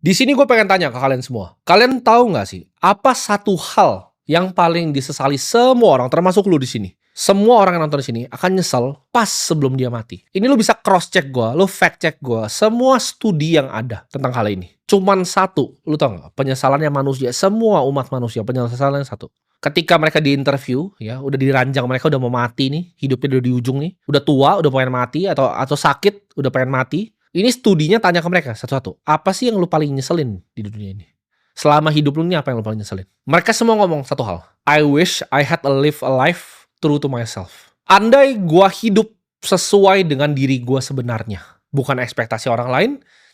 Di sini gue pengen tanya ke kalian semua. Kalian tahu nggak sih, apa satu hal yang paling disesali semua orang, termasuk lu di sini? Semua orang yang nonton di sini akan nyesel pas sebelum dia mati. Ini lu bisa cross check gue, lu fact check gue, semua studi yang ada tentang hal ini. Cuman satu, lu tau nggak? Penyesalannya manusia, semua umat manusia penyesalannya satu. Ketika mereka di interview, ya udah di ranjang, mereka udah mau mati nih, hidupnya udah di ujung nih, udah tua, udah pengen mati atau sakit, udah pengen mati. Ini studinya tanya ke mereka satu-satu. Apa sih yang lu paling nyeselin di dunia ini? Selama hidup lu ini apa yang lu paling nyeselin? Mereka semua ngomong satu hal. I wish I had live a life true to myself. Andai gua hidup sesuai dengan diri gua sebenarnya. Bukan ekspektasi orang lain,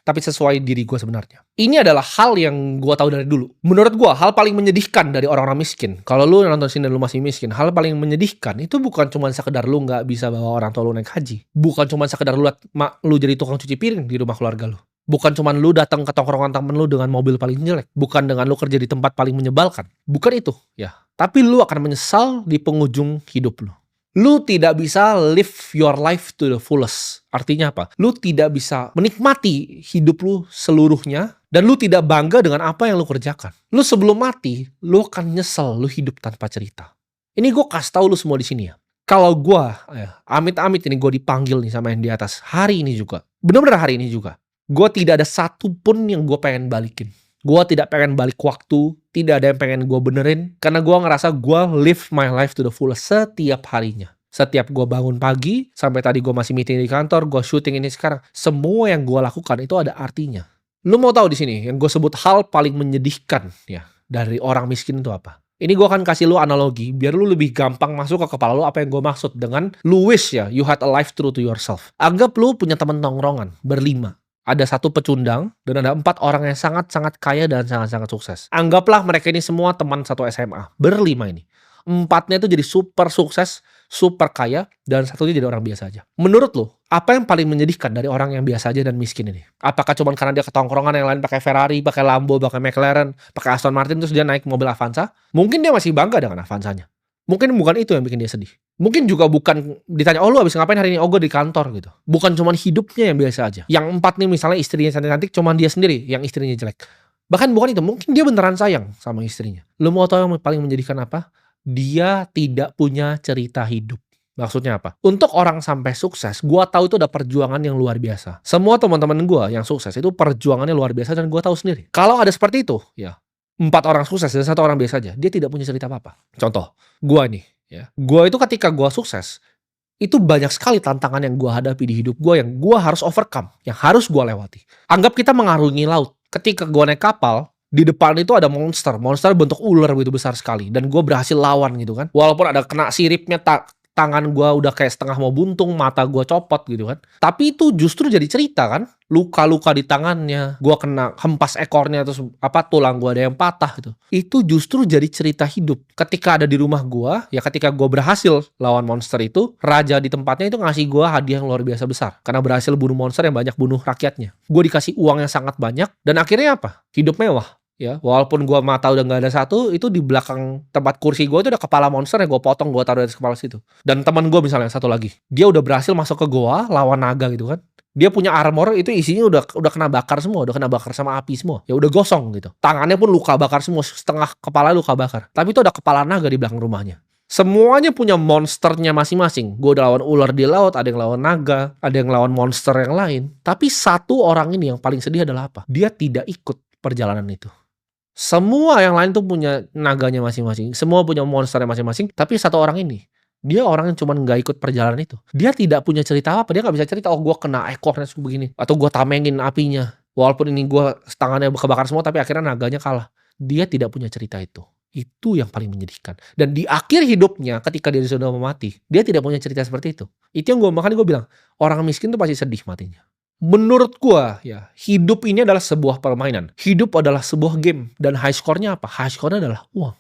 tapi sesuai diri gua sebenarnya. Ini adalah hal yang gua tahu dari dulu. Menurut gua, hal paling menyedihkan dari orang-orang miskin. Kalau lu nonton sini dan lu masih miskin, hal paling menyedihkan itu bukan cuma sekedar lu nggak bisa bawa orang tua lu naik haji. Bukan cuma sekedar lu jadi tukang cuci piring di rumah keluarga lu. Bukan cuma lu datang ke tongkrongan temen lu dengan mobil paling jelek. Bukan dengan lu kerja di tempat paling menyebalkan. Bukan itu, ya. Tapi lu akan menyesal di penghujung hidup lu. Lu tidak bisa live your life to the fullest. Artinya apa? Lu tidak bisa menikmati hidup lu seluruhnya dan lu tidak bangga dengan apa yang lu kerjakan. Lu sebelum mati, lu akan nyesel lu hidup tanpa cerita. Ini gue kasih tahu lu semua di sini ya. Kalau gue, amit-amit ini gue dipanggil nih sama yang di atas hari ini juga. Bener-bener hari ini juga. Gue tidak ada satu pun yang gue pengen balikin. Gue tidak pengen balik waktu, tidak ada yang pengen gue benerin, karena gue ngerasa gue live my life to the fullest setiap harinya. Setiap gue bangun pagi, sampai tadi gue masih meeting di kantor, gue syuting ini sekarang, semua yang gue lakukan itu ada artinya. Lu mau tahu di sini, yang gue sebut hal paling menyedihkan ya dari orang miskin itu apa? Ini gue akan kasih lu analogi, biar lu lebih gampang masuk ke kepala lu apa yang gue maksud dengan lu wish ya, you had a life true to yourself. Anggap lu punya temen tongkrongan, berlima. Ada satu pecundang, dan ada 4 orang yang sangat-sangat kaya dan sangat-sangat sukses. Anggaplah mereka ini semua teman satu SMA. Berlima ini. 4-nya itu jadi super sukses, super kaya, dan satunya jadi orang biasa aja. Menurut lo, apa yang paling menyedihkan dari orang yang biasa aja dan miskin ini? Apakah cuma karena dia ketongkrongan yang lain pakai Ferrari, pakai Lambo, pakai McLaren, pakai Aston Martin, terus dia naik mobil Avanza? Mungkin dia masih bangga dengan Avanzanya. Mungkin bukan itu yang bikin dia sedih. Mungkin juga bukan ditanya, oh lu abis ngapain hari ini? Oh gue di kantor gitu. Bukan cuma hidupnya yang biasa aja. Yang 4 nih misalnya istrinya cantik-cantik, cuma dia sendiri yang istrinya jelek. Bahkan bukan itu, mungkin dia beneran sayang sama istrinya. Lu mau tahu yang paling menyedihkan apa? Dia tidak punya cerita hidup. Maksudnya apa? Untuk orang sampai sukses, gua tahu itu ada perjuangan yang luar biasa. Semua teman-teman gua yang sukses itu perjuangannya luar biasa dan gua tahu sendiri. Kalau ada seperti itu, ya 4 orang sukses dan 1 orang biasa aja, dia tidak punya cerita apa-apa. Contoh, gua nih, ya. Gua itu ketika gua sukses, itu banyak sekali tantangan yang gua hadapi di hidup gua yang gua harus overcome, yang harus gua lewati. Anggap kita mengarungi laut. Ketika gua naik kapal, di depan itu ada monster bentuk ular begitu besar sekali dan gua berhasil lawan gitu kan. Walaupun ada kena siripnya, tangan gua udah kayak setengah mau buntung, mata gua copot gitu kan. Tapi itu justru jadi cerita kan. Luka-luka di tangannya, gua kena hempas ekornya, terus tulang gua ada yang patah gitu. Itu justru jadi cerita hidup. Ketika ada di rumah gua, ya ketika gua berhasil lawan monster itu, raja di tempatnya itu ngasih gua hadiah yang luar biasa besar. Karena berhasil bunuh monster yang banyak bunuh rakyatnya. Gua dikasih uang yang sangat banyak, dan akhirnya apa? Hidup mewah. Ya, walaupun gua mata udah nggak ada satu, itu di belakang tempat kursi gua itu ada kepala monster yang gua potong, gua taruh di atas kepala situ. Dan teman gua misalnya satu lagi, dia udah berhasil masuk ke goa lawan naga gitu kan. Dia punya armor itu isinya udah kena bakar semua, udah kena bakar sama api semua. Ya udah gosong gitu. Tangannya pun luka bakar semua, setengah kepala luka bakar. Tapi itu ada kepala naga di belakang rumahnya. Semuanya punya monsternya masing-masing. Gue udah lawan ular di laut, ada yang lawan naga, ada yang lawan monster yang lain. Tapi satu orang ini yang paling sedih adalah apa? Dia tidak ikut perjalanan itu. Semua yang lain tuh punya naganya masing-masing. Semua punya monsternya masing-masing. Tapi satu orang ini, dia orang yang cuma nggak ikut perjalanan itu. Dia tidak punya cerita apa. Dia nggak bisa cerita, oh gue kena ekornya begini. Atau gue tamengin apinya. Walaupun ini gue tangannya kebakar semua, tapi akhirnya naganya kalah. Dia tidak punya cerita itu. Itu yang paling menyedihkan. Dan di akhir hidupnya, ketika dia sudah mau mati, dia tidak punya cerita seperti itu. Itu yang makanya gue bilang, orang miskin tuh pasti sedih matinya. Menurut gua ya, hidup ini adalah sebuah permainan. Hidup adalah sebuah game. Dan high score-nya apa? High score-nya adalah uang.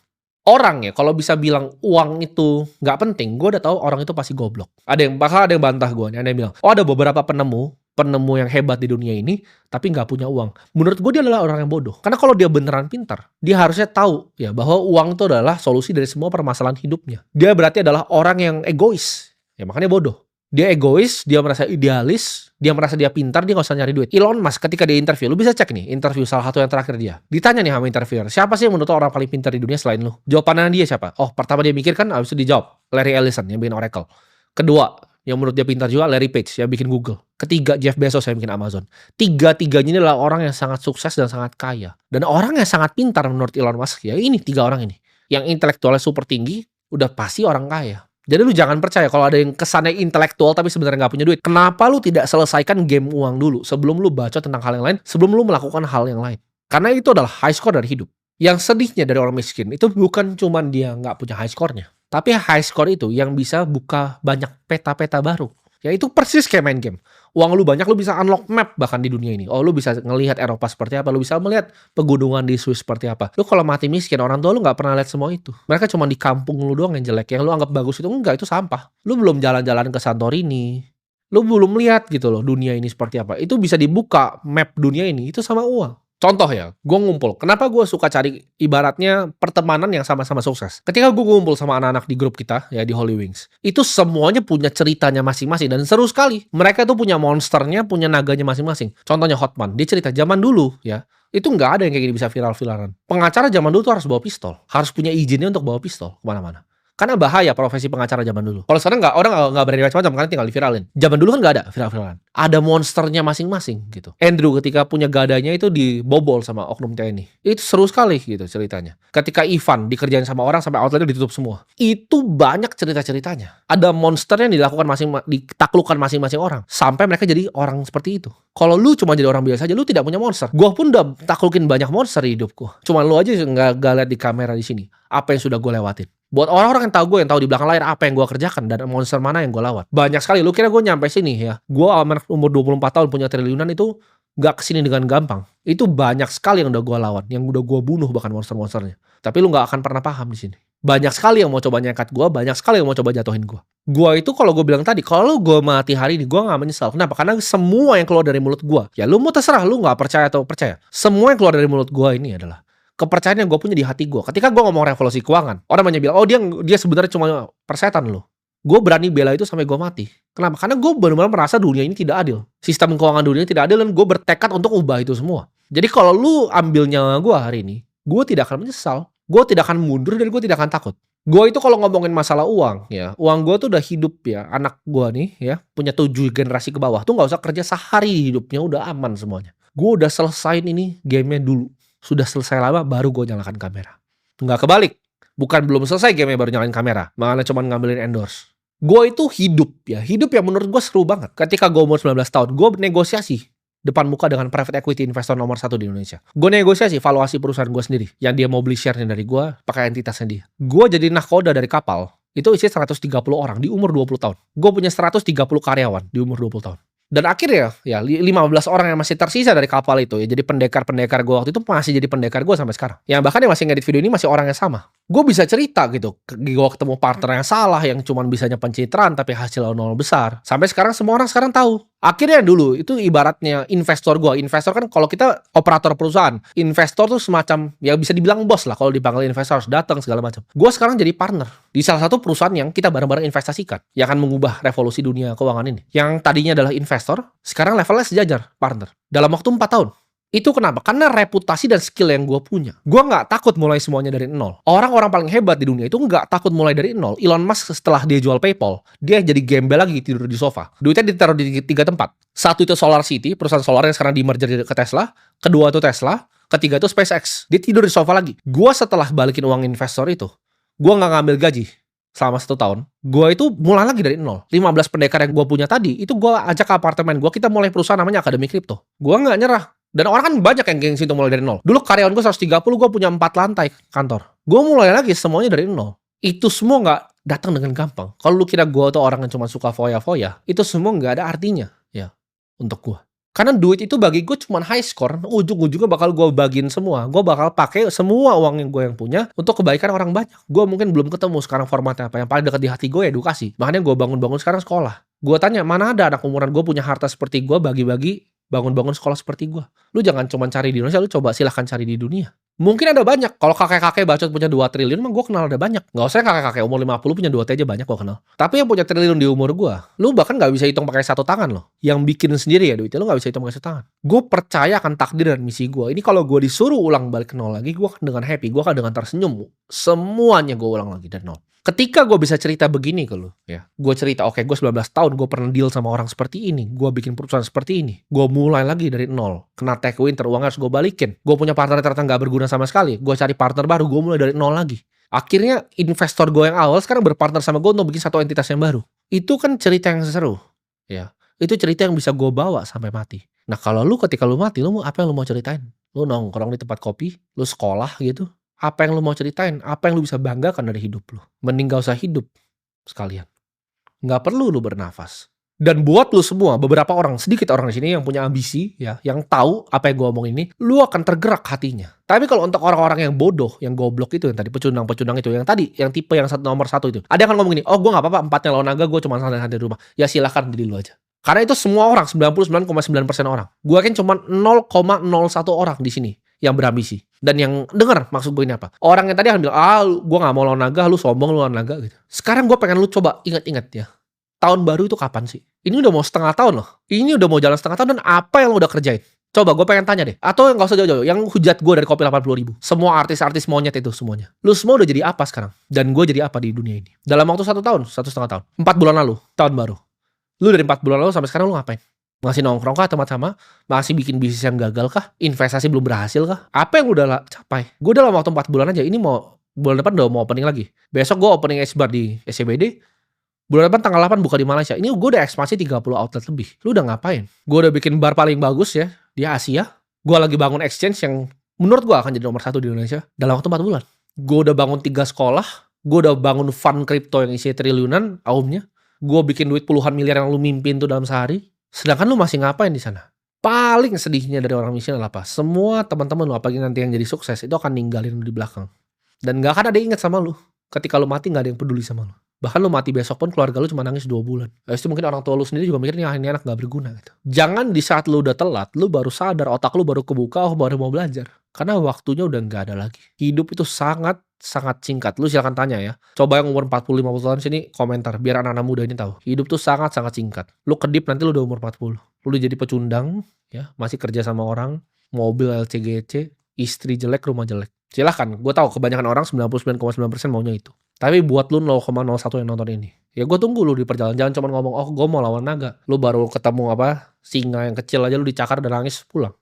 Orang ya, kalau bisa bilang uang itu nggak penting, gue udah tahu orang itu pasti goblok. Ada yang bantah gue nih, ada yang bilang, oh ada beberapa penemu yang hebat di dunia ini, tapi nggak punya uang. Menurut gue dia adalah orang yang bodoh. Karena kalau dia beneran pintar, dia harusnya tahu ya bahwa uang itu adalah solusi dari semua permasalahan hidupnya. Dia berarti adalah orang yang egois. Ya makanya bodoh. Dia egois, dia merasa idealis, dia merasa dia pintar, dia nggak usah nyari duit. Elon Musk ketika dia interview, lu bisa cek nih, interview salah satu yang terakhir dia. Ditanya nih sama interviewer, siapa sih yang menurut lo orang paling pintar di dunia selain lu? Jawabannya dia siapa? Oh, pertama dia mikir kan, abis itu dijawab. Larry Ellison yang bikin Oracle. Kedua, yang menurut dia pintar juga, Larry Page yang bikin Google. Ketiga, Jeff Bezos yang bikin Amazon. Tiga-tiganya ini adalah orang yang sangat sukses dan sangat kaya. Dan orang yang sangat pintar menurut Elon Musk, ya ini tiga orang ini. Yang intelektualnya super tinggi, udah pasti orang kaya. Jadi lu jangan percaya kalau ada yang kesannya intelektual tapi sebenarnya nggak punya duit. Kenapa lu tidak selesaikan game uang dulu sebelum lu baca tentang hal yang lain, sebelum lu melakukan hal yang lain? Karena itu adalah high score dari hidup. Yang sedihnya dari orang miskin itu bukan cuman dia nggak punya high score-nya, tapi high score itu yang bisa buka banyak peta-peta baru. Ya itu persis kayak main game. Uang lu banyak, lu bisa unlock map bahkan di dunia ini. Oh, lu bisa ngelihat Eropa seperti apa, lu bisa melihat pegunungan di Swiss seperti apa. Lu kalau mati miskin, orang tua lu nggak pernah lihat semua itu. Mereka cuma di kampung lu doang yang jelek. Yang lu anggap bagus itu enggak, itu sampah. Lu belum jalan-jalan ke Santorini. Lu belum lihat gitu loh dunia ini seperti apa. Itu bisa dibuka map dunia ini itu sama uang. Contoh ya, gue ngumpul. Kenapa gue suka cari ibaratnya pertemanan yang sama-sama sukses? Ketika gue ngumpul sama anak-anak di grup kita, ya di Holy Wings, itu semuanya punya ceritanya masing-masing dan seru sekali. Mereka tuh punya monsternya, punya naganya masing-masing. Contohnya Hotman, dia cerita zaman dulu ya, itu nggak ada yang kayak gini bisa viral-viralan. Pengacara zaman dulu tuh harus bawa pistol, harus punya izinnya untuk bawa pistol kemana-mana. Karena bahaya profesi pengacara zaman dulu. Kalau sekarang orang nggak berani macam-macam karena tinggal diviralin. Zaman dulu kan nggak ada viral-viralan. Ada monsternya masing-masing gitu. Andrew ketika punya gadanya itu dibobol sama oknum TNI. Itu seru sekali gitu ceritanya. Ketika Ivan dikerjain sama orang sampai outletnya ditutup semua. Itu banyak cerita-ceritanya. Ada monster yang ditaklukkan masing-masing orang. Sampai mereka jadi orang seperti itu. Kalau lu cuma jadi orang biasa aja, lu tidak punya monster. Gua pun udah taklukin banyak monster di hidupku. Cuman lu aja nggak lihat di kamera di sini. Apa yang sudah gue lewatin. Buat orang-orang yang tahu gue, yang tahu di belakang layar apa yang gue kerjakan dan monster mana yang gue lawan. Banyak sekali. Lu kira gue nyampe sini ya? Gue umur 24 tahun punya triliunan itu gak kesini dengan gampang. Itu banyak sekali yang udah gue lawan, yang udah gue bunuh bahkan monster-monsternya. Tapi lu gak akan pernah paham di sini. Banyak sekali yang mau coba nyekat gue, banyak sekali yang mau coba jatuhin gue. Gue itu kalau gue bilang tadi, kalau gue mati hari ini gue gak menyesal. Kenapa? Karena semua yang keluar dari mulut gue, ya lu mau terserah, lu gak percaya atau percaya. Semua yang keluar dari mulut gue ini adalah kepercayaan yang gue punya di hati gue. Ketika gue ngomong revolusi keuangan, orang banyak bilang, oh dia sebenarnya cuma persetan loh. Gue berani bela itu sampai gue mati. Kenapa? Karena gue benar-benar merasa dunia ini tidak adil. Sistem keuangan dunia ini tidak adil dan gue bertekad untuk ubah itu semua. Jadi kalau lu ambil nyawa gue hari ini, gue tidak akan menyesal. Gue tidak akan mundur dan gue tidak akan takut. Gue itu kalau ngomongin masalah uang, ya uang gue tuh udah hidup ya. Anak gue nih ya, punya 7 generasi ke bawah tuh gak usah kerja sehari hidupnya, udah aman semuanya. Gue udah selesain ini gamenya dulu. Sudah selesai lama baru gue nyalakan kamera. Nggak kebalik. Bukan belum selesai game baru nyalakan kamera. Malah cuma ngambilin endorse. Gue itu hidup ya. Hidup yang menurut gue seru banget. Ketika gue umur 19 tahun, gue negosiasi depan muka dengan private equity investor nomor 1 di Indonesia. Gue negosiasi valuasi perusahaan gue sendiri. Yang dia mau beli share-nya dari gue, pakai entitasnya dia. Gue jadi nahkoda dari kapal. Itu isi 130 orang di umur 20 tahun. Gue punya 130 karyawan di umur 20 tahun. Dan akhirnya ya 15 orang yang masih tersisa dari kapal itu ya jadi pendekar-pendekar gue waktu itu masih jadi pendekar gue sampai sekarang. Yang bahkan yang masih ngedit video ini masih orang yang sama. Gue bisa cerita gitu. Gue ketemu partner yang salah yang cuman bisanya pencitraan tapi hasil nol besar. Sampai sekarang semua orang sekarang tahu. Akhirnya dulu itu ibaratnya investor gue. Investor kan kalau kita operator perusahaan, investor tuh semacam ya bisa dibilang bos lah kalau dipanggil investor harus datang segala macam. Gue sekarang jadi partner di salah satu perusahaan yang kita bareng-bareng investasikan yang akan mengubah revolusi dunia keuangan ini. Yang tadinya adalah investor, sekarang levelnya sejajar partner dalam waktu 4 tahun. Itu kenapa? Karena reputasi dan skill yang gue punya. Gue nggak takut mulai semuanya dari nol. Orang-orang paling hebat di dunia itu nggak takut mulai dari nol. Elon Musk setelah dia jual PayPal, dia jadi gembel lagi tidur di sofa. Duitnya ditaruh di 3 tempat. Satu itu Solar City, perusahaan solar yang sekarang di merger ke Tesla. Kedua itu Tesla. Ketiga itu SpaceX. Dia tidur di sofa lagi. Gue setelah balikin uang investor itu, gue nggak ngambil gaji selama 1 tahun. Gue itu mulai lagi dari nol. 15 pendekar yang gue punya tadi, itu gue ajak ke apartemen gue. Kita mulai perusahaan namanya Akademi Kripto. Gue nggak nyerah. Dan orang kan banyak yang gengsi untuk mulai dari nol. Dulu karyawan gue 130, gue punya 4 lantai kantor. Gue mulai lagi semuanya dari nol. Itu semua nggak datang dengan gampang. Kalau lu kira gue tuh orang yang cuma suka foya-foya, itu semua nggak ada artinya ya untuk gue. Karena duit itu bagi gue cuma high score. Ujung-ujungnya bakal gue bagiin semua. Gue bakal pakai semua uang yang gue yang punya untuk kebaikan orang banyak. Gue mungkin belum ketemu sekarang formatnya apa. Yang paling dekat di hati gue edukasi. Makanya gue bangun-bangun sekarang sekolah. Gue tanya, mana ada anak umuran gue punya harta seperti gue bagi-bagi bangun-bangun sekolah seperti gue. Lu jangan cuma cari di Indonesia, lu coba silahkan cari di dunia. Mungkin ada banyak, kalau kakek-kakek bacot punya 2 triliun mah gue kenal ada banyak. Nggak usah kakek-kakek umur 50 punya 2 T aja banyak gue kenal. Tapi yang punya triliun di umur gue, lu bahkan nggak bisa hitung pakai satu tangan loh. Yang bikin sendiri ya duitnya, lu nggak bisa hitung pakai satu tangan. Gue percaya akan takdir dan misi gue. Ini kalau gue disuruh ulang balik ke nol lagi, gue akan dengan happy, gue akan dengan tersenyum. Semuanya gue ulang lagi dari nol. Ketika gue bisa cerita begini ke lu, ya, gue cerita, oke, gue 19 tahun, gue pernah deal sama orang seperti ini, gue bikin perusahaan seperti ini, gue mulai lagi dari nol, kena take winter, uangnya harus gue balikin, gue punya partner ternyata nggak berguna sama sekali, gue cari partner baru, gue mulai dari nol lagi. Akhirnya investor gue yang awal sekarang berpartner sama gue untuk bikin satu entitas yang baru. Itu kan cerita yang seru, ya. Itu cerita yang bisa gue bawa sampai mati. Nah kalau lu ketika lu mati, lu apa yang lu mau ceritain? Lu nongkrong di tempat kopi, lu sekolah gitu. Apa yang lu mau ceritain? Apa yang lu bisa banggakan dari hidup lu? Mending gak usah hidup sekalian. Nggak perlu lu bernafas. Dan buat lu semua, beberapa orang, sedikit orang di sini yang punya ambisi, ya, yang tahu apa yang gue omong ini, lu akan tergerak hatinya. Tapi kalau untuk orang-orang yang bodoh, yang goblok itu, yang tadi pecundang-pecundang itu, yang tadi, yang tipe yang nomor 1 itu, ada yang akan ngomong gini, oh gue nggak apa-apa, 4-nya lawan naga, gue cuma santai-santai di rumah. Ya silahkan jadi lu aja. Karena itu semua orang, 99,9% orang. Gue yakin cuma 0,01 orang di sini yang berambisi. Dan yang denger maksud gue ini apa. Orang yang tadi akan bilang, gue gak mau lawan naga, lu sombong lu lawan naga gitu. Sekarang gue pengen lu coba ingat-ingat ya. Tahun baru itu kapan sih? Ini udah mau setengah tahun loh. Ini udah mau jalan setengah tahun dan apa yang lu udah kerjain? Coba gue pengen tanya deh. Atau gak usah jauh-jauh. Yang hujat gue dari Kopi 80.000. Semua artis-artis monyet itu semuanya. Lu semua udah jadi apa sekarang? Dan gue jadi apa di dunia ini? Dalam waktu 1 tahun, 1,5 tahun. 4 bulan lalu, tahun baru. Lu dari 4 bulan lalu sampai sekarang lu ngapain? Masih nongkrong kah tempat sama? Masih bikin bisnis yang gagal kah? Investasi belum berhasil kah? Apa yang udah capai? Gue dalam waktu 4 bulan aja, ini mau bulan depan udah mau opening lagi. Besok gue opening S-Bar di SCBD. Bulan depan tanggal 8 buka di Malaysia. Ini gue udah ekspansi 30 outlet lebih. Lu udah ngapain? Gue udah bikin bar paling bagus ya di Asia. Gue lagi bangun exchange yang menurut gue akan jadi nomor 1 di Indonesia dalam waktu 4 bulan. Gue udah bangun 3 sekolah. Gue udah bangun fund crypto yang isi triliunan aumnya. Gue bikin duit puluhan miliar yang lu mimpin tuh dalam sehari. Sedangkan lu masih ngapain di sana? Paling sedihnya dari orang miskin adalah apa? Semua teman-teman lu, apalagi nanti yang jadi sukses, itu akan ninggalin lu di belakang. Dan gak akan ada yang ingat sama lu. Ketika lu mati gak ada yang peduli sama lu. Bahkan lu mati besok pun keluarga lu cuma nangis 2 bulan. Habis itu mungkin orang tua lu sendiri juga mikir ini anak gak berguna gitu. Jangan di saat lu udah telat, lu baru sadar, otak lu baru kebuka, oh baru mau belajar. Karena waktunya udah gak ada lagi. Hidup itu sangat singkat. Lu silakan tanya ya. Coba yang umur 40-50 tahun sini komentar biar anak-anak muda ini tahu. Hidup tuh sangat singkat. Lu kedip nanti lu udah umur 40. Lu udah jadi pecundang ya, masih kerja sama orang, mobil LCGC, istri jelek, rumah jelek. Silahkan, gue tahu kebanyakan orang 99,9% maunya itu. Tapi buat lu 0,01 yang nonton ini, ya gue tunggu lu di perjalanan. Jangan cuma ngomong, oh gue mau lawan naga. Lu baru ketemu singa yang kecil aja lu dicakar dan nangis pulang.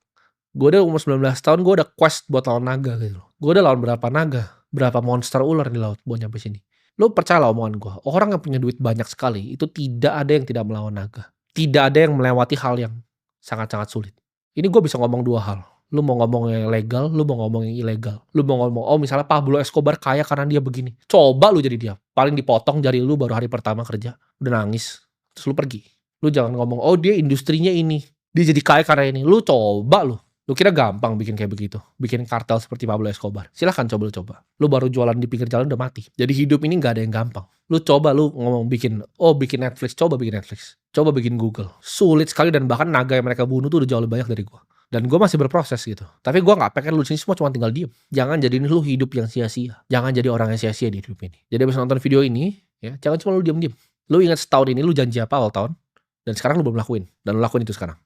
Gue udah umur 19 tahun, gue udah quest buat lawan naga gitu. Gue udah lawan berapa naga, berapa monster ular di laut buat nyampe sini. Lu percayalah omongan gue, orang yang punya duit banyak sekali, itu tidak ada yang tidak melawan naga. Tidak ada yang melewati hal yang sangat-sangat sulit. Ini gue bisa ngomong 2 hal. Lu mau ngomong yang legal, lu mau ngomong yang ilegal. Lu mau ngomong, oh misalnya Pablo Escobar kaya karena dia begini. Coba lu jadi dia. Paling dipotong jari lu baru hari pertama kerja. Udah nangis. Terus lu pergi. Lu jangan ngomong, oh dia industrinya ini. Dia jadi kaya karena ini. Lu coba lu. Lu kira gampang bikin kayak begitu? Bikin kartel seperti Pablo Escobar? Silahkan coba. Lu baru jualan di pinggir jalan udah mati. Jadi hidup ini gak ada yang gampang. Lu coba lu ngomong bikin Netflix. Coba bikin Netflix. Coba bikin Google. Sulit sekali dan bahkan naga yang mereka bunuh tuh udah jauh lebih banyak dari gua. Dan gue masih berproses gitu. Tapi gue gak pengen lu disini semua cuma tinggal diem. Jangan jadiin lu hidup yang sia-sia. Jangan jadi orang yang sia-sia di hidup ini. Jadi abis nonton video ini, ya jangan cuma lu diem-diem. Lu ingat setahun ini lu janji apa awal tahun. Dan sekarang lu belum lakuin. Dan lu lakuin itu sekarang.